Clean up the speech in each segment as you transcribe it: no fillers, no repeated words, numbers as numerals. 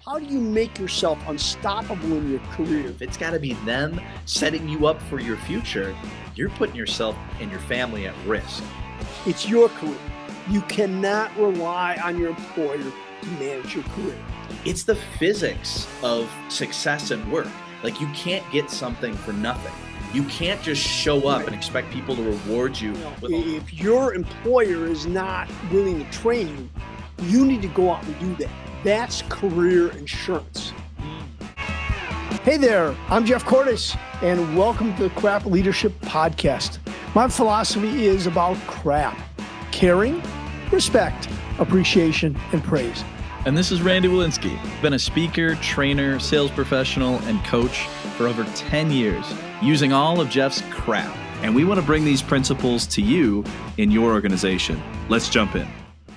How do you make yourself unstoppable in your career? If it's got to be them setting you up for your future, you're putting yourself and your family at risk. It's your career. You cannot rely on your employer to manage your career. It's the physics of success and work. Like, you can't get something for nothing. You can't just show up and expect people to reward you. If your employer is not willing to train you, you need to go out and do that. That's career insurance. Hey there, I'm Jeff Cordes, and welcome to the C.R.A.P Leadership Podcast. My philosophy is about C.R.A.P. Caring, respect, appreciation, and praise. And this is Randy Walensky. Been a speaker, trainer, sales professional, and coach for over 10 years, using all of Jeff's C.R.A.P. And we want to bring these principles to you in your organization. Let's jump in.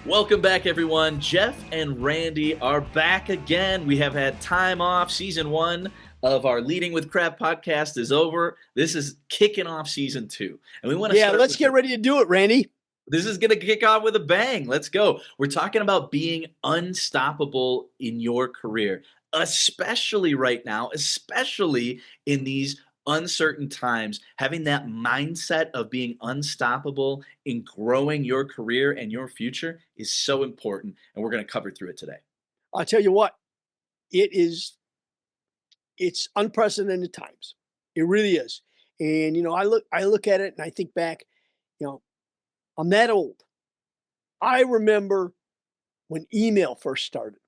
Welcome back, everyone. Jeff and Randy are back again. We have had time off. Season 1 of our Leading with C.R.A.P podcast is over. This is kicking off season 2. And we want to let's get ready to do it, Randy. This is going to kick off with a bang. Let's go. We're talking about being unstoppable in your career, especially right now, especially in these uncertain times. Having that mindset of being unstoppable in growing your career and your future is so important, and we're going to cover through it today. I'll tell you what, it's unprecedented times. It really is. And, I look at it and I think back, I'm that old. I remember when email first started.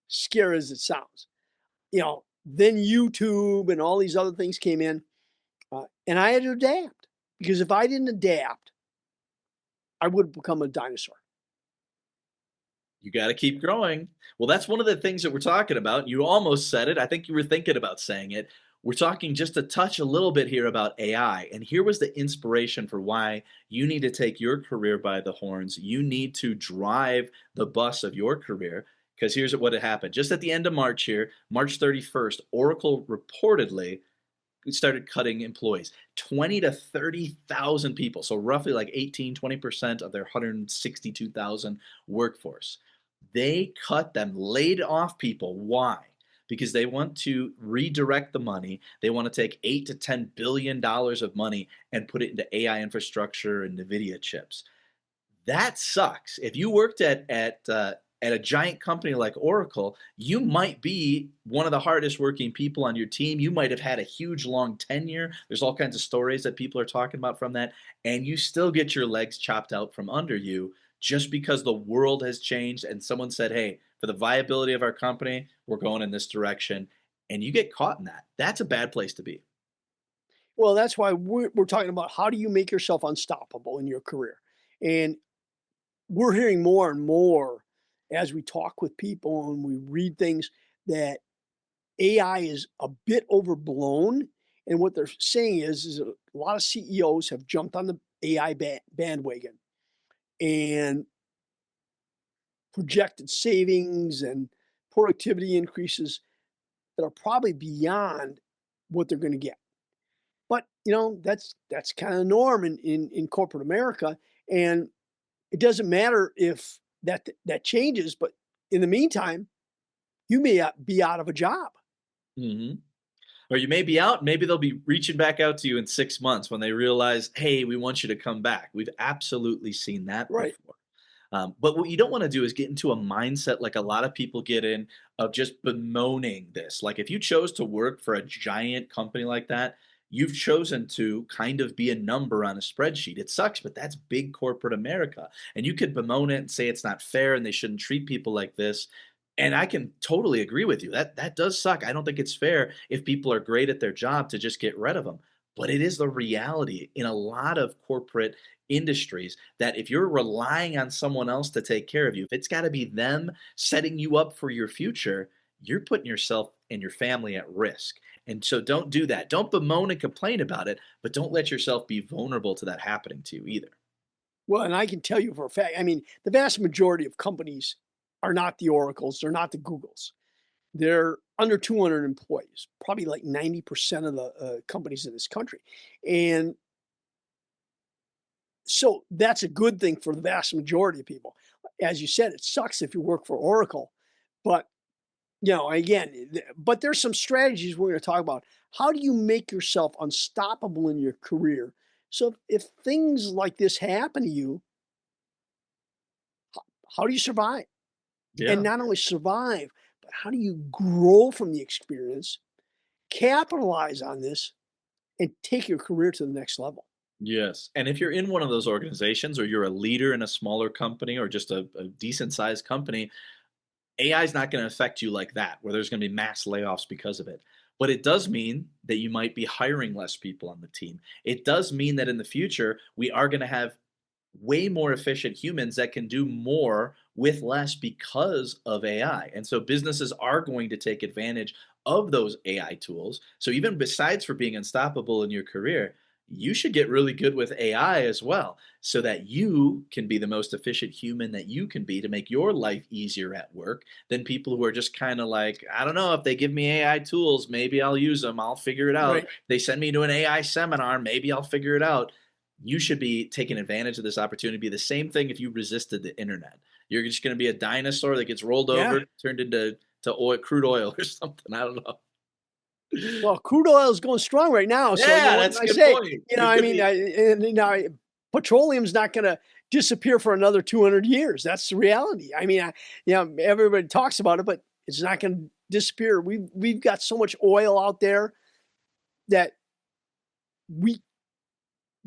Scary as it sounds. Then YouTube and all these other things came in. And I had to adapt. Because if I didn't adapt, I would have become a dinosaur. You got to keep growing. Well, that's one of the things that we're talking about. You almost said it. I think you were thinking about saying it. We're talking just a touch a little bit here about AI. And here was the inspiration for why you need to take your career by the horns. You need to drive the bus of your career. Because here's what had happened. Just at the end of March here, March 31st, Oracle reportedly started cutting employees, 20 to 30,000 people. So roughly like 20% of their 162,000 workforce. They cut them, laid off people. Why? Because they want to redirect the money. They want to take $8 to $10 billion of money and put it into AI infrastructure and NVIDIA chips. That sucks. If you worked at a giant company like Oracle, you might be one of the hardest working people on your team. You might have had a huge long tenure. There's all kinds of stories that people are talking about from that. And you still get your legs chopped out from under you just because the world has changed and someone said, hey, for the viability of our company, we're going in this direction. And you get caught in that. That's a bad place to be. Well, that's why we're talking about how do you make yourself unstoppable in your career. And we're hearing more and more as we talk with people and we read things that AI is a bit overblown. And what they're saying is a lot of CEOs have jumped on the AI bandwagon and projected savings and productivity increases that are probably beyond what they're going to get. But, that's kind of the norm in corporate America. And it doesn't matter if that changes, but in the meantime, you may be out of a job. Mm-hmm. Or you may be out, maybe they'll be reaching back out to you in 6 months when they realize, hey, we want you to come back. We've absolutely seen that before. But what you don't want to do is get into a mindset like a lot of people get in of just bemoaning this. Like, if you chose to work for a giant company like that, you've chosen to kind of be a number on a spreadsheet. It sucks, but that's big corporate America. And you could bemoan it and say it's not fair and they shouldn't treat people like this. And I can totally agree with you. That does suck. I don't think it's fair if people are great at their job to just get rid of them. But it is the reality in a lot of corporate industries that if you're relying on someone else to take care of you, if it's got to be them setting you up for your future, you're putting yourself and your family at risk. And so don't do that. Don't bemoan and complain about it, but don't let yourself be vulnerable to that happening to you either. Well, and I can tell you for a fact, the vast majority of companies are not the Oracles, they're not the Googles. They're under 200 employees, probably like 90% of the companies in this country. And so that's a good thing for the vast majority of people. As you said, it sucks if you work for Oracle, But, again, but there's some strategies we're going to talk about. How do you make yourself unstoppable in your career? So if things like this happen to you, how do you survive? And Yeah. not only survive, but how do you grow from the experience, capitalize on this, and take your career to the next level? Yes. And if you're in one of those organizations or you're a leader in a smaller company or just a decent sized company, AI is not going to affect you like that, where there's going to be mass layoffs because of it. But it does mean that you might be hiring less people on the team. It does mean that in the future, we are going to have way more efficient humans that can do more with less because of AI. And so businesses are going to take advantage of those AI tools. So even besides for being unstoppable in your career, you should get really good with AI as well so that you can be the most efficient human that you can be to make your life easier at work than people who are just kind of like, I don't know, if they give me AI tools, maybe I'll use them, I'll figure it out. Right. They send me to an AI seminar, maybe I'll figure it out. You should be taking advantage of this opportunity. Be the same thing if you resisted the internet. You're just going to be a dinosaur that gets rolled Yeah. over, turned into oil, crude oil or something. I don't know. Well, crude oil is going strong right now. So, Yeah, what that's can a I good say? point. I Could mean, be. petroleum's not going to disappear for another 200 years. That's the reality. I mean, everybody talks about it, but it's not going to disappear. We've got so much oil out there that we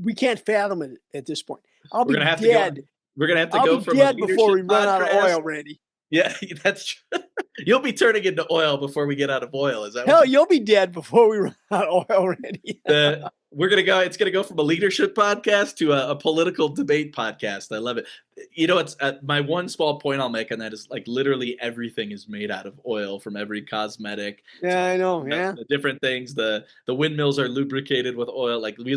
we can't fathom it at this point. I'll We're be gonna have to go. dead. We're gonna have to I'll go be from a dead before leadership we run out of podcast. oil, Randy. Yeah, that's true. You'll be turning into oil before we get out of oil. Is that what Hell, you? you'll be dead before we run out of oil, Randy. The we're gonna go. It's gonna go from a leadership podcast to a political debate podcast. I love it. You know, it's my one small point I'll make on that is like literally everything is made out of oil, from every cosmetic to Yeah, I know. Yeah. the different things. The windmills are lubricated with oil. Like we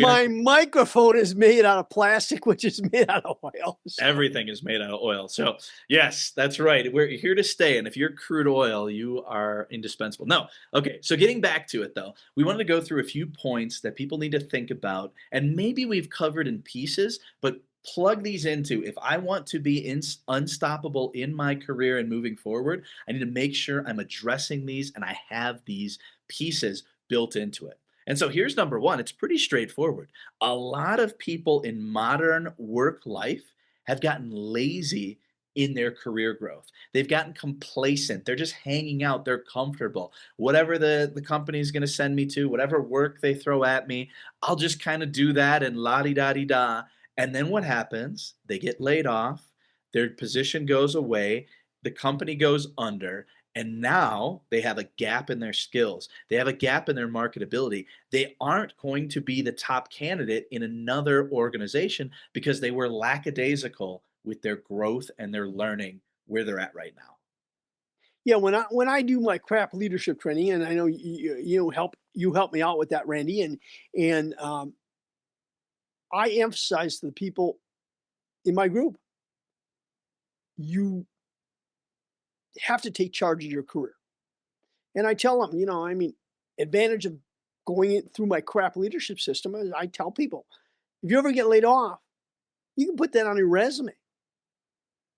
have My microphone is made out of plastic, which is made out of oil. So, everything is made out of oil. So yes, that's right. We're here to stay. And if you're crude oil, you are indispensable. No. Okay. So getting back to it though, we wanted to go through a few points that people need to think about. And maybe we've covered in pieces, but plug these into if I want to be unstoppable in my career and moving forward, I need to make sure I'm addressing these and I have these pieces built into it. And so here's number one. It's pretty straightforward. A lot of people in modern work life have gotten lazy in their career growth. They've gotten complacent. They're just hanging out. They're comfortable. Whatever the company is going to send me to, whatever work they throw at me, I'll just kind of do that and la di da di da. And then what happens? They get laid off. Their position goes away. The company goes under. And now they have a gap in their skills. They have a gap in their marketability. They aren't going to be the top candidate in another organization because they were lackadaisical with their growth and their learning where they're at right now. yeah, when I do my crap leadership training, and I know you help me out with that, Randy, and I emphasize to the people in my group, you have to take charge of your career. And I tell them, I mean, advantage of going through my crap leadership system is I tell people, if you ever get laid off, you can put that on your resume.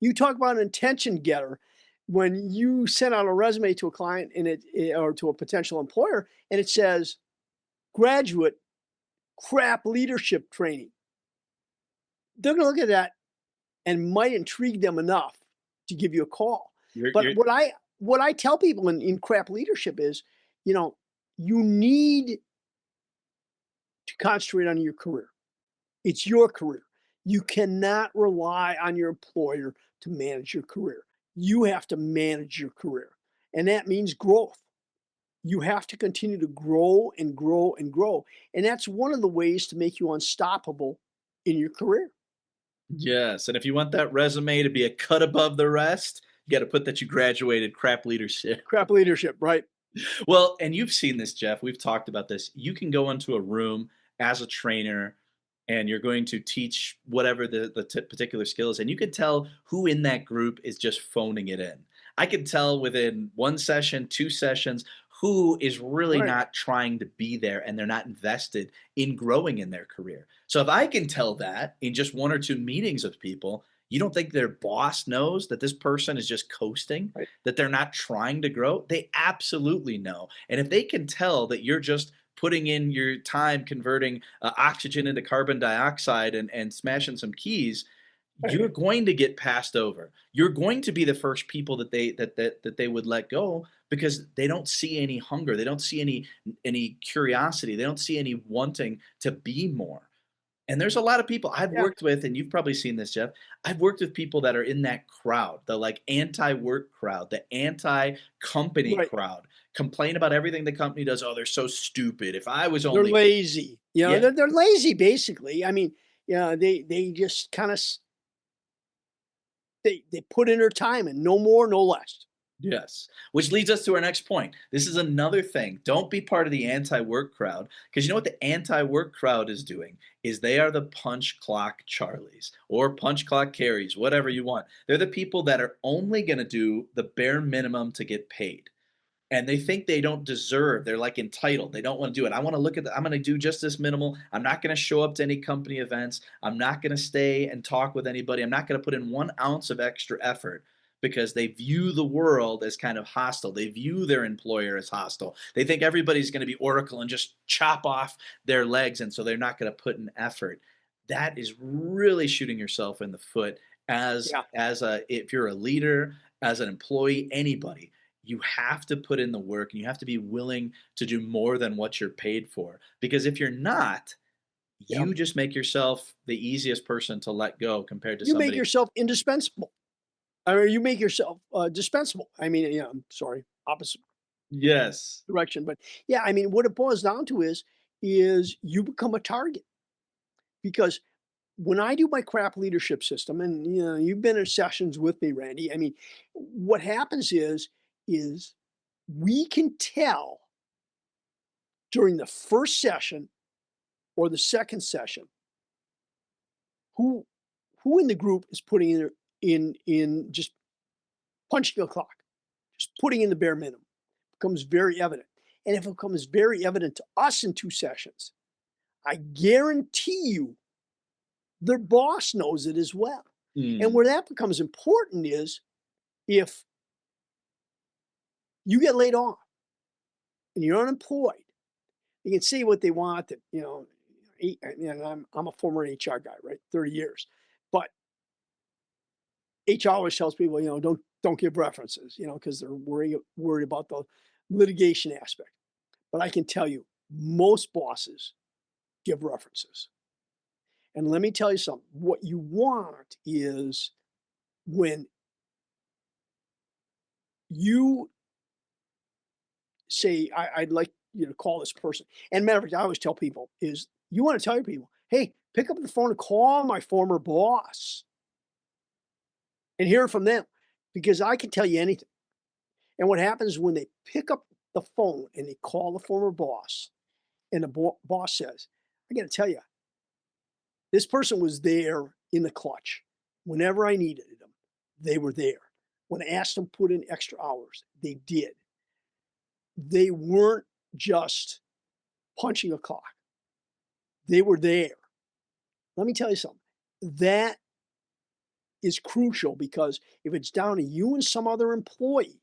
You talk about an attention getter when you send out a resume to a client or to a potential employer and it says graduate crap leadership training. They're going to look at that and might intrigue them enough to give you a call. But You're what I tell people in crap leadership is, you know, you need to concentrate on your career. It's your career. You cannot rely on your employer to manage your career. You have to manage your career. And that means growth. You have to continue to grow and grow and grow. And that's one of the ways to make you unstoppable in your career. Yes, and if you want that resume to be a cut above the rest, you got to put that you graduated crap leadership. Crap leadership, right? Well, and you've seen this, Jeff. We've talked about this. You can go into a room as a trainer and you're going to teach whatever the particular skill is. And you can tell who in that group is just phoning it in. I can tell within one session, two sessions, who is really Right. not trying to be there and they're not invested in growing in their career. So if I can tell that in just one or two meetings of people, You don't think their boss knows that this person is just coasting, Right. that they're not trying to grow? They absolutely know. And if they can tell that you're just putting in your time converting oxygen into carbon dioxide and smashing some keys, you're Right. going to get passed over. You're going to be the first people that they would let go because they don't see any hunger. They don't see any curiosity. They don't see any wanting to be more. And there's a lot of people I've Yeah. worked with, and you've probably seen this, Jeff. I've worked with people that are in that crowd, the like anti-work crowd, the anti-company Right. crowd, complain about everything the company does. Oh, they're so stupid. If I was They're only, lazy. yeah, They're lazy basically. I mean, they just kind of they put in their time and no more, no less. yes. Which leads us to our next point. This is another thing. Don't be part of the anti-work crowd because you know what the anti-work crowd is doing is they are the punch clock Charlies or punch clock Carries, whatever you want. They're the people that are only going to do the bare minimum to get paid and they think they don't deserve. They're like entitled. They don't want to do it. I want to look at I'm going to do just this minimal. I'm not going to show up to any company events. I'm not going to stay and talk with anybody. I'm not going to put in 1 ounce of extra effort because they view the world as kind of hostile. They view their employer as hostile. They think everybody's going to be Oracle and just chop off their legs. And so they're not going to put in effort. That is really shooting yourself in the foot Yeah. as a if you're a leader, as an employee, anybody you have to put in the work and you have to be willing to do more than what you're paid for. Because if you're not, Yeah. you just make yourself the easiest person to let go compared to You make somebody. yourself indispensable. I mean, you make yourself dispensable. I mean, I'm sorry, opposite Yes. direction, but yeah, I mean, what it boils down to is you become a target because when I do my crap leadership system, and you've been in sessions with me, Randy. I mean, what happens is we can tell during the first session or the second session who in the group is putting in just punching a clock, just putting in the bare minimum. Becomes very evident. And if it becomes very evident to us in 2 sessions, I guarantee you their boss knows it as well. And Mm, where that becomes important is if you get laid off and you're unemployed, they can say what they want that, I'm a former HR guy, right? 30 years. But HR always tells people, don't give references, because they're worried about the litigation aspect. But I can tell you, most bosses give references. And let me tell you something. What you want is when you say, I'd like you to call this person. And matter of fact, I always tell people is you want to tell your people, hey, pick up the phone and call my former boss and hear from them because I can tell you anything. And what happens when they pick up the phone and they call the former boss and the boss says, I got to tell you, this person was there in the clutch. Whenever I needed them, they were there. When I asked them to put in extra hours, they did. They weren't just punching a clock. They were there. Let me tell you something. That is crucial because if it's down to you and some other employee,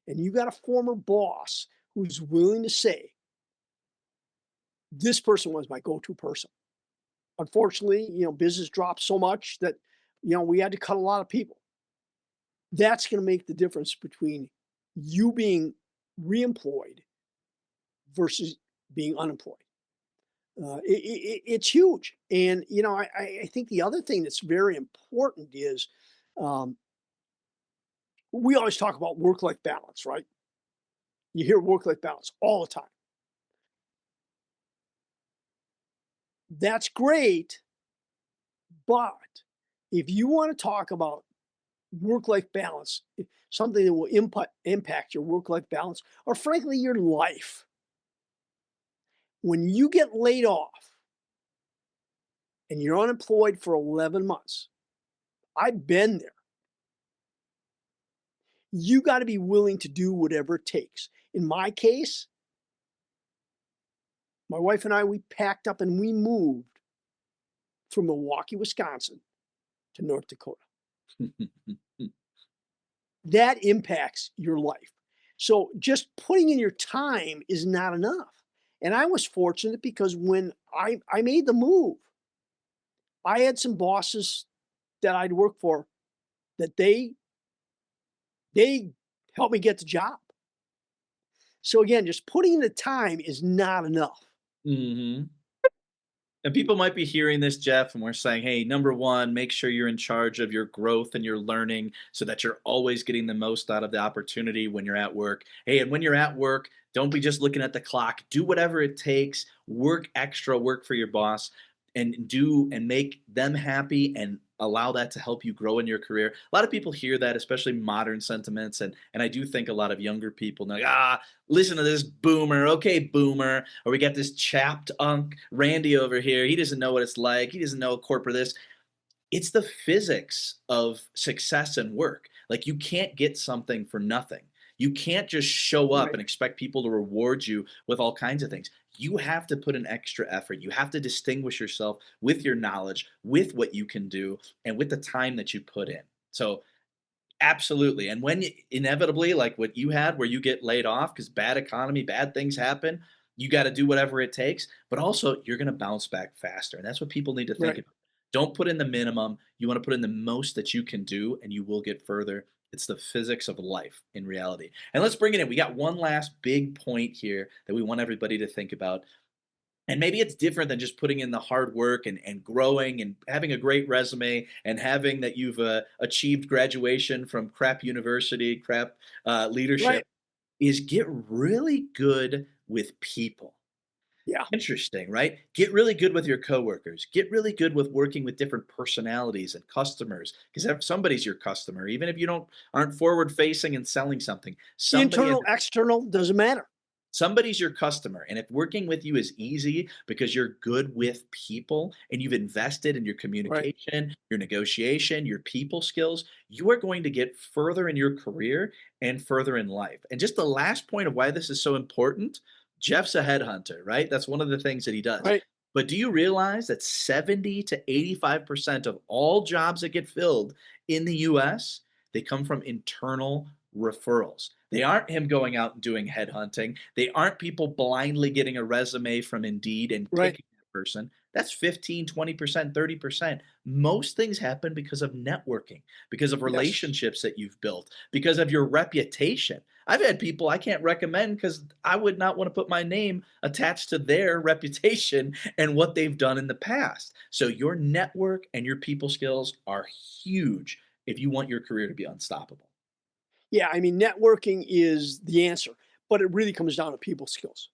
and you got a former boss who's willing to say, this person was my go-to person. Unfortunately, business dropped so much that, we had to cut a lot of people. That's going to make the difference between you being reemployed versus being unemployed. It's huge. And, I think the other thing that's very important is um, we always talk about work life balance, right? You hear work life balance all the time. That's great. But if you want to talk about work life balance, something that will impact your work life balance, or frankly, your life, when you get laid off and you're unemployed for 11 months, I've been there. You got to be willing to do whatever it takes. In my case, my wife and I, we packed up and we moved from Milwaukee, Wisconsin to North Dakota. That impacts your life. So just putting in your time is not enough. And I was fortunate because when I made the move, I had some bosses that I'd worked for that they helped me get the job. So again, just putting in the time is not enough. Mhm. And people might be hearing this, Jeff, and we're saying, hey, number one, make sure you're in charge of your growth and your learning so that you're always getting the most out of the opportunity when you're at work. Hey, and when you're at work, don't be just looking at the clock. Do whatever it takes, work extra, work for your boss, and do and make them happy and allow that to help you grow in your career. A lot of people hear that, especially modern sentiments, and I do think a lot of younger people know, listen to this boomer, okay, boomer, or we got this chapped unk Randy over here. He doesn't know what it's like. He doesn't know corporate this. It's the physics of success and work. Like you can't get something for nothing. You can't just show up Right. and expect people to reward you with all kinds of things. You have to put an extra effort. You have to distinguish yourself with your knowledge, with what you can do, and with the time that you put in. So absolutely. And when you, inevitably, like what you had, where you get laid off because bad economy, bad things happen, you got to do whatever it takes. But also, you're going to bounce back faster. And that's what people need to think Right. about. Don't put in the minimum. You want to put in the most that you can do, and you will get further. It's the physics of life in reality. And let's bring it in. We got one last big point here that we want everybody to think about, and maybe it's different than just putting in the hard work and growing and having a great resume and having that you've achieved graduation from C.R.A.P University, C.R.A.P leadership, Right. is get really good with people. Yeah. Interesting, right? Get really good with your coworkers. Get really good with working with different personalities and customers. Because if somebody's your customer, even if you don't aren't forward facing and selling something, somebody Internal, external, doesn't matter. somebody's your customer. And if working with you is easy because you're good with people and you've invested in your Right. communication, your negotiation, your people skills, you are going to get further in your career and further in life. And just the last point of why this is so important, Jeff's a headhunter, right? That's one of the things that he does. Right. But do you realize that 70 to 85% of all jobs that get filled in the US, they come from internal referrals. They aren't him going out and doing headhunting. They aren't people blindly getting a resume from Indeed and Right. picking that person. That's 15, 20%, 30%. Most things happen because of networking, because of Yes. relationships that you've built, because of your reputation. I've had people I can't recommend because I would not want to put my name attached to their reputation and what they've done in the past. So your network and your people skills are huge if you want your career to be unstoppable. Yeah. I mean, networking is the answer, but it really comes down to people skills.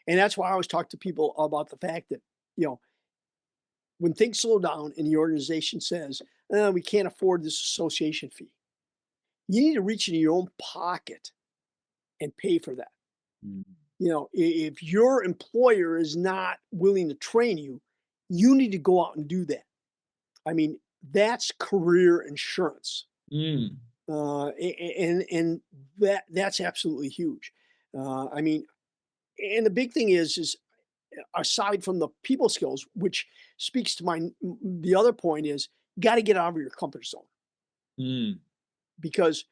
And that's why I always talk to people about the fact that, you know, when things slow down and the organization says, we can't afford this association fee, you need to reach into your own pocket and pay for that. Mm. You know, if your employer is not willing to train you, you need to go out and do that. I mean, that's career insurance. Mm. And that's absolutely huge. I mean, and the big thing is aside from the people skills, which speaks to the other point is got to get out of your comfort zone Mm. because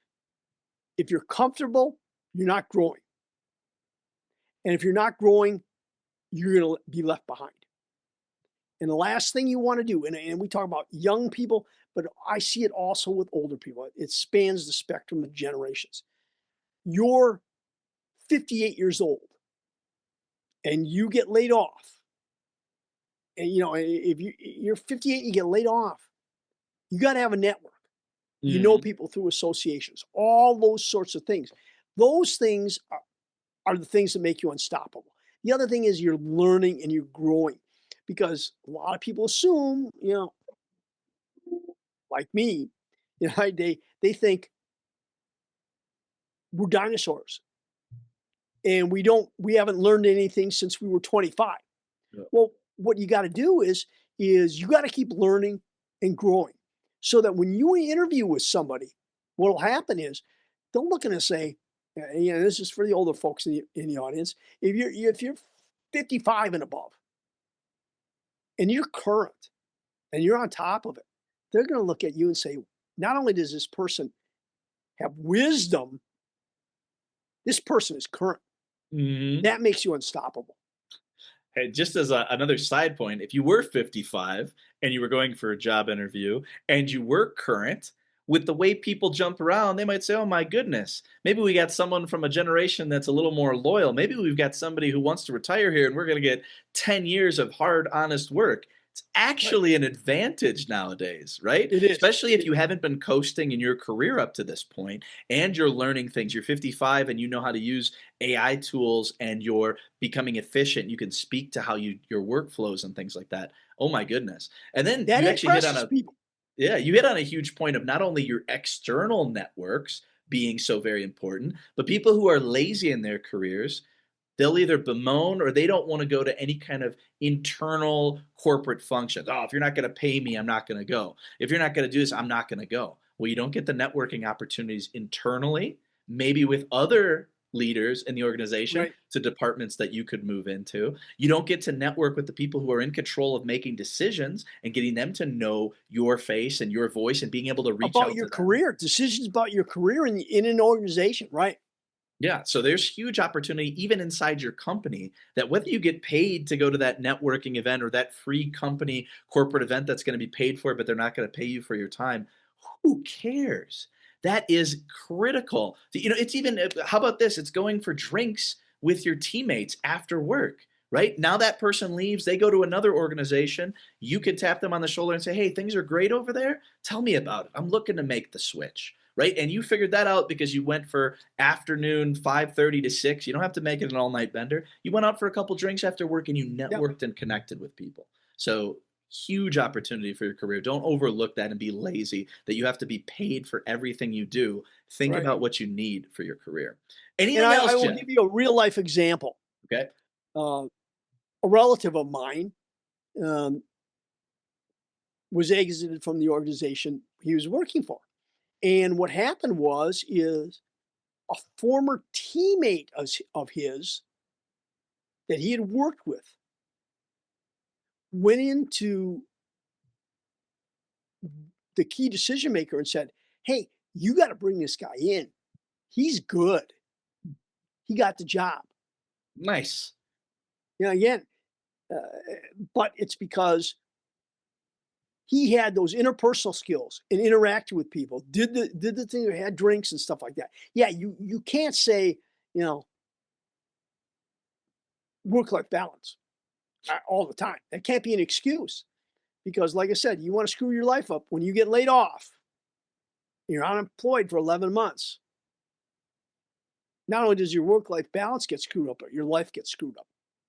if you're comfortable, you're not growing, and if you're not growing, you're going to be left behind. And the last thing you want to do, and we talk about young people, but I see it also with older people. It spans the spectrum of generations. You're 58 years old and you get laid off, and you know if you're 58 and you get laid off, you got to have a network. You know Mhm. people through associations, all those sorts of things. Those things are the things that make you unstoppable. The other thing is you're learning and you're growing because a lot of people assume, like me, they think we're dinosaurs and we haven't learned anything since we were 25. Yep. Well, what you got to do is you got to keep learning and growing so that when you interview with somebody, what'll happen is they'll look and say, this is for the older folks in the audience. If you're 55 and above and you're current and you're on top of it, they're going to look at you and say, not only does this person have wisdom, this person is current. Mhm. That makes you unstoppable. Hey, just as another side point, if you were 55 and you were going for a job interview and you were current, with the way people jump around, they might say, "Oh my goodness, maybe we got someone from a generation that's a little more loyal. Maybe we've got somebody who wants to retire here and we're going to get 10 years of hard, honest work." It's Right. actually an advantage nowadays, right? It is. Especially if you haven't been coasting in your career up to this point and you're learning things. You're 55 and you know how to use AI tools and you're becoming efficient. You can speak to how your work flows and things like that. Oh my goodness. And then That you actually hit on impresses a people. yeah, you hit on a huge point of not only your external networks being so very important, but people who are lazy in their careers, they'll either bemoan or they don't want to go to any kind of internal corporate functions. Oh, if you're not going to pay me, I'm not going to go. If you're not going to do this, I'm not going to go. Well, you don't get the networking opportunities internally, maybe with other leaders in the organization Right. to departments that you could move into. You don't get to network with the people who are in control of making decisions and getting them to know your face and your voice and being able to reach About out your to them. career, decisions about your career in an organization, right? Yeah, so there's huge opportunity even inside your company that whether you get paid to go to that networking event or that free company corporate event that's going to be paid for, but they're not going to pay you for your time, who cares? That is critical. It's even, how about this? It's going for drinks with your teammates after work, right? Now that person leaves, they go to another organization. You can tap them on the shoulder and say, "Hey, things are great over there. Tell me about it. I'm looking to make the switch." Right. And you figured that out because you went for afternoon 5:30 to 6. You don't have to make it an all-night bender. You went out for a couple drinks after work and you Yep. networked and connected with people. So huge opportunity for your career. Don't overlook that and be lazy that you have to be paid for everything you do. Think Right. about what you need for your career. And Anything I else, will Jeff? give you a real life example. Okay. Uh, a relative of mine um, was exited from the organization he was working for. And what happened is a former teammate of his that he had worked with went into the key decision maker and said, "Hey, you got to bring this guy in. He's good. He got the job." Nice. Again, uh, but it's because he had those interpersonal skills and interacted with people, did the thing, had drinks and stuff like that. Yeah, you can't say, you know, work life balance all the time. That can't be an excuse because, like I said, you want to screw your life up when you get laid off. You're unemployed for 11 months. Not only does your work life balance get screwed up, but your life gets screwed up.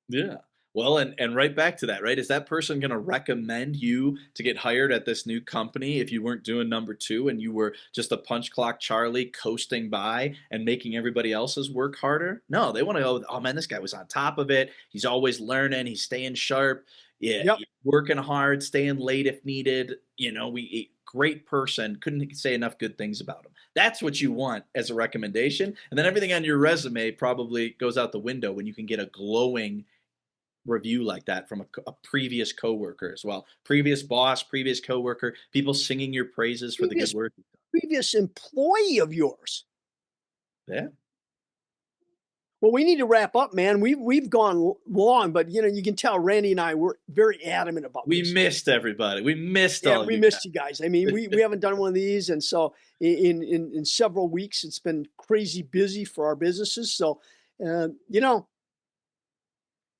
Yeah. Well, and right back to that, right? Is that person going to recommend you to get hired at this new company if you weren't doing number two and you were just a punch clock Charlie coasting by and making everybody else's work harder? No, they want to go, "Oh man, this guy was on top of it. He's always learning. He's staying sharp. Yeah, Yep. working hard, staying late if needed. Great person. Couldn't say enough good things about him." That's what you want as a recommendation. And then everything on your resume probably goes out the window when you can get a glowing review like that from a previous coworker as well. Previous boss, previous coworker, people singing your praises for the good Previous work. previous employee of yours. Yeah. Well, we need to wrap up, man. We've gone long, but you can tell Randy and I were very adamant about We this. missed everybody. We missed Yeah, all of we you missed you guys. I mean, guys. we haven't done one of these, and so in several weeks, it's been crazy busy for our businesses. So, uh, you know,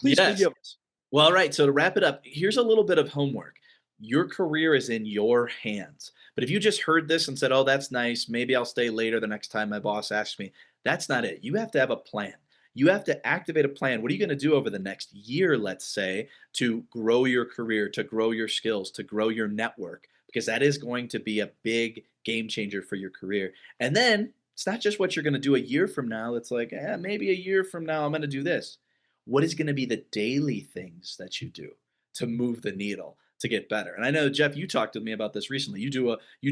please Yes. forgive us. Well, all right. So to wrap it up, here's a little bit of homework. Your career is in your hands. But if you just heard this and said, "Oh, that's nice. Maybe I'll stay later the next time my boss asks me," that's not it. You have to have a plan. You have to activate a plan. What are you going to do over the next year, let's say, to grow your career, to grow your skills, to grow your network? Because that is going to be a big game changer for your career. And then it's not just what you're going to do a year from now. It's like, maybe a year from now, I'm going to do this. What is going to be the daily things that you do to move the needle to get better? And I know, Jeff, you talked to me about this recently. You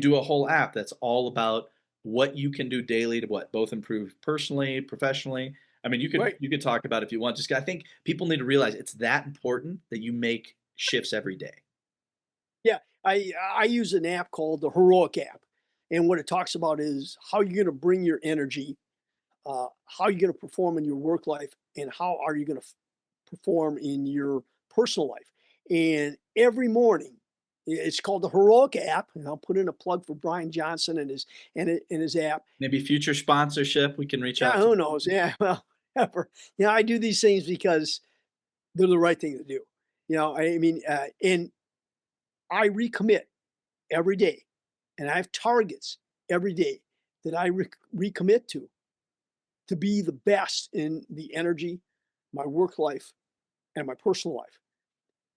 do a whole app that's all about what you can do daily to what both improve personally, professionally. I mean, you could Right? you could talk about it if you want. Just I think people need to realize it's that important that you make shifts every day. Yeah. I use an app called the Heroic app, And what it talks about is how you're going to bring your energy, how you're going to perform in your work life, and how are you going to perform in your personal life. And every morning, it's called the Heroic app, and I'll put in a plug for Brian Johnson and his app. Maybe future sponsorship we can reach Yeah, out to. who knows? Yeah, well, whatever. I do these things because they're the right thing to do. I mean, and I recommit every day, and I have targets every day that I recommit to be the best in the energy, my work life, and my personal life.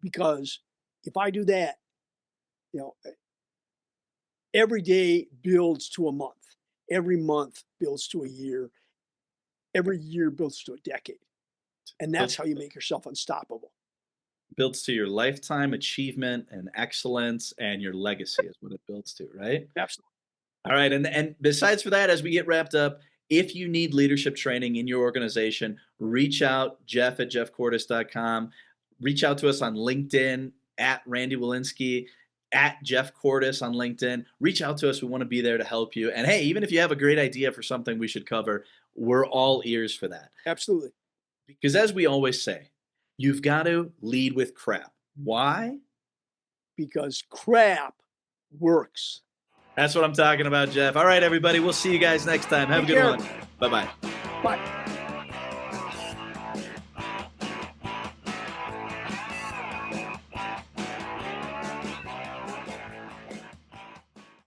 Because if I do that, you know, every day builds to a month. Every month builds to a year. Every year builds to a decade. And that's Builds how you make yourself unstoppable. builds to your lifetime achievement and excellence, and your legacy is what it builds to, right? Absolutely. All right, and besides for that, as we get wrapped up, if you need leadership training in your organization, reach out, Jeff at jeffcortis.com. Reach out to us on LinkedIn at Randy Walensky, at Jeff Cortis on LinkedIn. Reach out to us. We want to be there to help you. And hey, even if you have a great idea for something we should cover, we're all ears for that. Absolutely. Because as we always say, you've got to lead with crap. Why? Because crap works. That's what I'm talking about, Jeff. All right, everybody. We'll see you guys next time. Have a Take good care. one. Bye-bye. Bye.